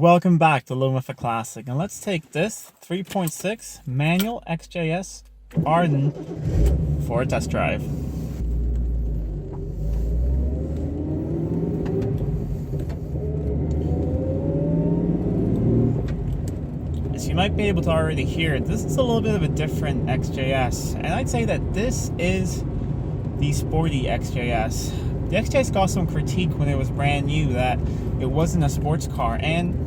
Welcome back to Living with a Classic, and let's take this 3.6 manual XJS Arden for a test drive. As you might be able to already hear, this is a little bit of a different XJS, and I'd say that this is the sporty XJS. The XJS got some critique when it was brand new that it wasn't a sports car, and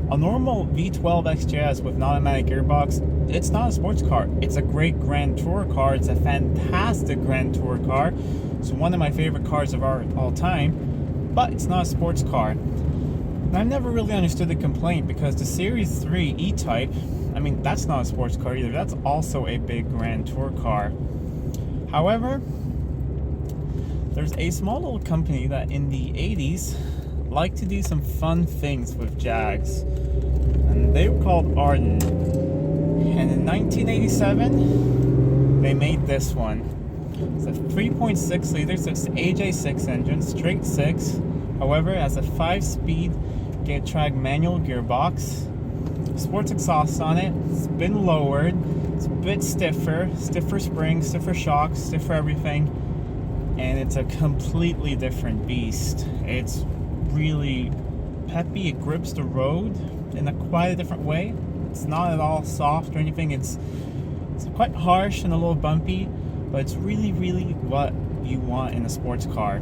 a normal V12 XJS with an automatic gearbox, it's not a sports car. It's a great Grand Tour car. It's a fantastic Grand Tour car. It's one of my favorite cars of all time, but it's not a sports car. And I've never really understood the complaint because the Series 3 E-Type, I mean, that's not a sports car either. That's also a big Grand Tour car. However, there's a small little company that in the 80s liked to do some fun things with Jags, and they were called Arden. And in 1987, they made this one. It's a 3.6 liters, it's an AJ6 engine, straight 6. However, it has a 5-speed Getrag manual gearbox, sports exhaust on it. It's been lowered, it's a bit stiffer springs, stiffer shocks, stiffer everything, and it's a completely different beast. It's really peppy. It grips the road in quite a different way. It's not at all soft or anything. It's quite harsh and a little bumpy, but it's really what you want in a sports car.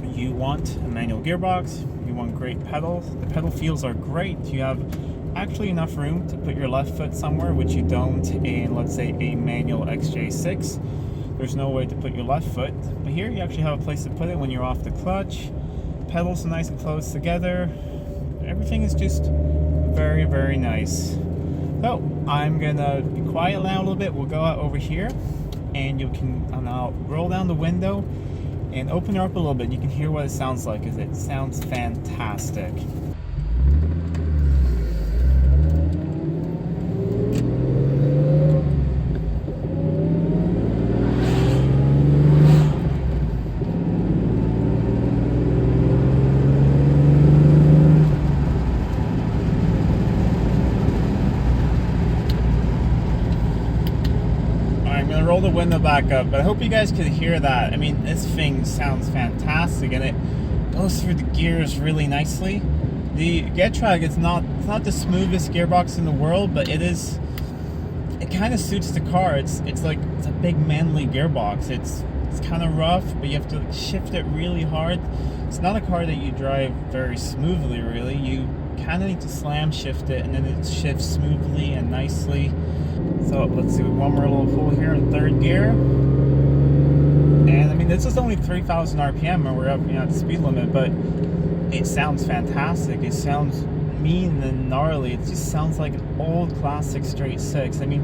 You want a manual gearbox, you want great pedals. The pedal feels are great. You have actually enough room to put your left foot somewhere, which you don't in, let's say, a manual XJ6. There's no way to put your left foot, but here you actually have a place to put it when you're off the clutch. Pedals are nice and close together. Everything is just very nice. So I'm gonna be quiet now a little bit. We'll go out over here, and I'll roll down the window and open her up a little bit. You can hear what it sounds like, because it sounds fantastic. Roll the window back up, but I hope you guys could hear that. I mean, this thing sounds fantastic, and it goes through the gears really nicely. The Getrag, it's not the smoothest gearbox in the world, but it kind of suits the car. It's a big manly gearbox. It's kind of rough, but you have to shift it really hard. It's not a car that you drive very smoothly, really. You kind of need to slam shift it, and then it shifts smoothly and nicely. So let's do one more little pull here in third gear. And I mean, this is only 3,000 RPM, and we're up at the speed limit, but it sounds fantastic. It sounds mean and gnarly. It just sounds like an old classic straight 6. I mean,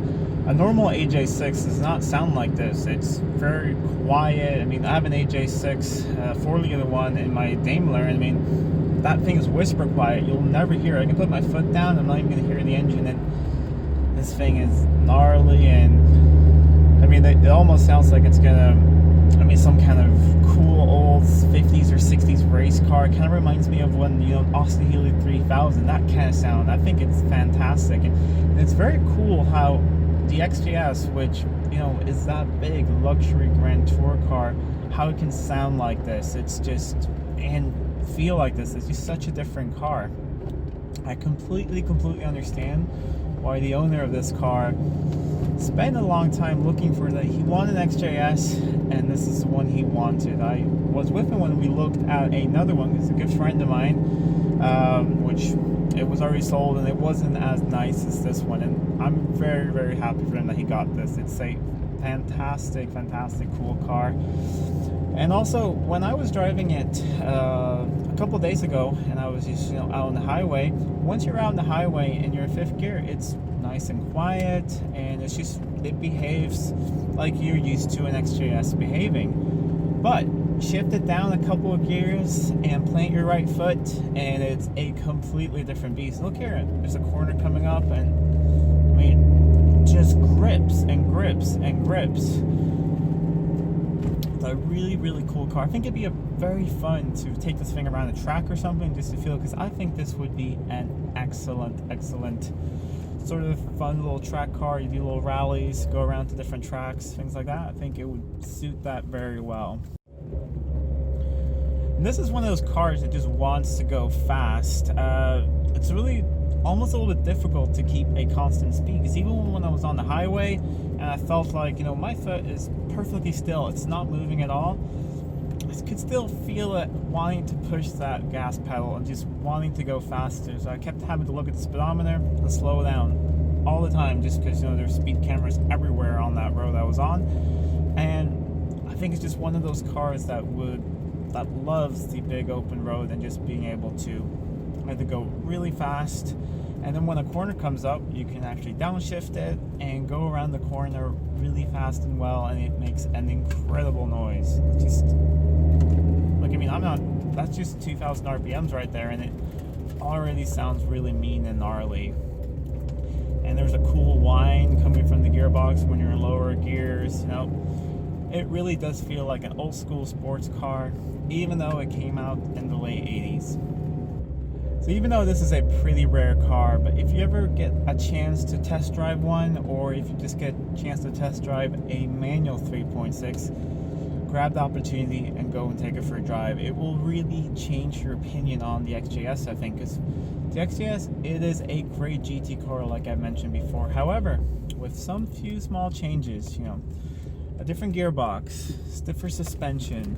a normal AJ6 does not sound like this. It's very quiet. I mean, I have an AJ6 4-liter one in my Daimler, and I mean, that thing is whisper quiet. You'll never hear it. I can put my foot down, I'm not even going to hear the engine, and this thing is gnarly, and I mean, it almost sounds like it's gonna, I mean, some kind of cool old 50s or 60s race car. It kind of reminds me of when, Austin Healey 3000, that kind of sound. I think it's fantastic, and it's very cool how the XJS, which, is that big luxury Grand Tour car, how it can sound like this. It's just, and feel like this. It's just such a different car. I completely understand why the owner of this car spent a long time looking for that. He wanted an XJS, and this is the one he wanted. I was with him when we looked at another one. He's a good friend of mine, which it was already sold, and it wasn't as nice as this one, and I'm very happy for him that he got this. It's a fantastic cool car. And also, when I was driving it a couple days ago, and I was just out on the highway, once you're out on the highway and you're in 5th gear, it's nice and quiet, and it behaves like you're used to an XJS behaving. But shift it down a couple of gears and plant your right foot, and it's a completely different beast. Look here, there's a corner coming up, and I mean, just grips and grips. So a really, really cool car. I think it'd be very fun to take this thing around a track or something just to feel, because I think this would be an excellent sort of fun little track car. You do little rallies, go around to different tracks, things like that. I think it would suit that very well. And this is one of those cars that just wants to go fast. It's really almost a little bit difficult to keep a constant speed, because even when I was on the highway and I felt like, you know, my foot is perfectly still, it's not moving at all, I could still feel it wanting to push that gas pedal and just wanting to go faster. So I kept having to look at the speedometer and slow down all the time, just because, you know, there's speed cameras everywhere on that road I was on. And I think it's just one of those cars that loves the big open road and just being able to either go really fast, and then when a corner comes up, you can actually downshift it and go around the corner really fast and well, and it makes an incredible noise. It's just, look, I mean, that's just 2,000 RPMs right there, and it already sounds really mean and gnarly. And there's a cool whine coming from the gearbox when you're in lower gears. You know, it really does feel like an old school sports car, even though it came out in the late 80s. So even though this is a pretty rare car, but if you ever get a chance to test drive one, or if you just get a chance to test drive a manual 3.6, grab the opportunity and go and take it for a drive. It will really change your opinion on the XJS, I think, because the XJS, it is a great GT car like I mentioned before. However, with some few small changes, you know, a different gearbox, stiffer suspension,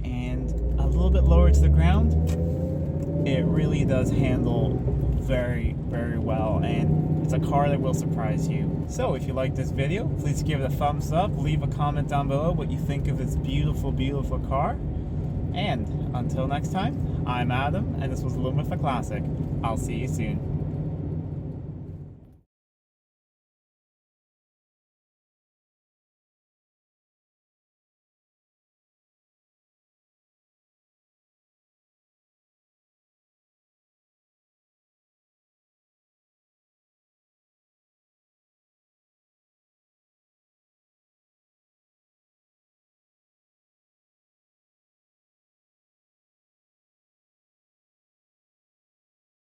and a little bit lower to the ground, it really does handle very, very well, and it's a car that will surprise you. So if you like this video, please give it a thumbs up, leave a comment down below what you think of this beautiful, beautiful car. And until next time, I'm Adam, and this was Living with a Classic. I'll see you soon.